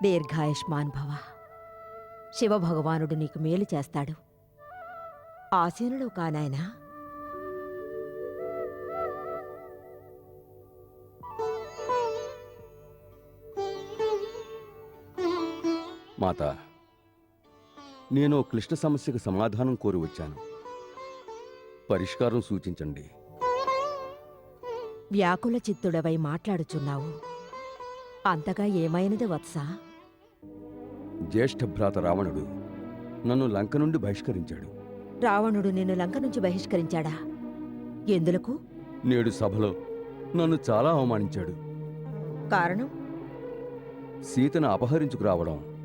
దీర్ఘాయుష్మాన్ భవ. శివభగవానుడు నీకు మేలు చేస్తాడు. ఆసీనుడు కానాయనా. మాత, నేను క్లిష్ట సమస్యకు సమాధానం కోరి వచ్చాను. పరిష్కారం సూచించండి. వ్యాకుల చిత్తుడవై మాట్లాడుచున్నావు. అంతగా ఏమైనది వత్సా? జ్యేష్ఠ భ్రాత రావణుడు నన్ను లంక నుండి బహిష్కరించాడు. రావణుడు నిన్ను లంక నుంచి బహిష్కరించాడా? ఎందులకు? నేడు సభలో నన్ను చాలా అవమానించాడు. కారణం? సీతను అపహరించుకురావడం